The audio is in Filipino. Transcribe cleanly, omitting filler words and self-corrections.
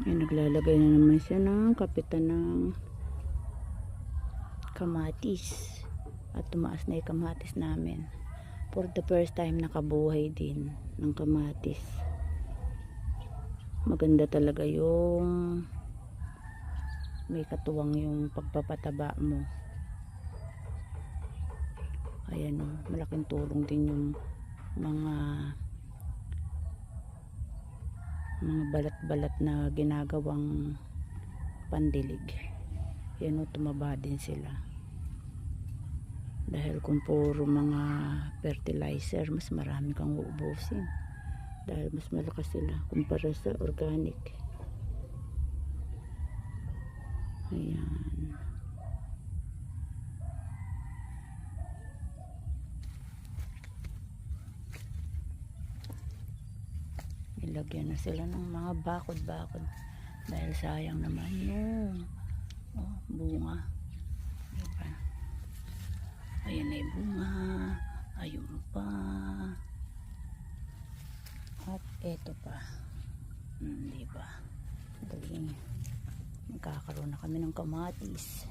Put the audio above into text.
Ay, naglalagay na naman siya ng kapitan ng kamatis. At tumaas na yung kamatis namin. For the first time nakabuhay din ng kamatis. Maganda talaga yung may katuwang yung pagpapataba mo. Ayan o, malaking tulong din yung mga balat-balat na ginagawang pandilig. Yan o, tumaba din sila. Dahil kung puro mga fertilizer, mas marami kang uubusin. Dahil mas malakas sila kumpara sa organic. Ayan. Nilagyan na sila ng mga bakod-bakod dahil sayang naman yung bunga, diba? Ayan na yung bunga, ayun pa, at eto pa, diba? Galing, magkakaroon na kami ng kamatis.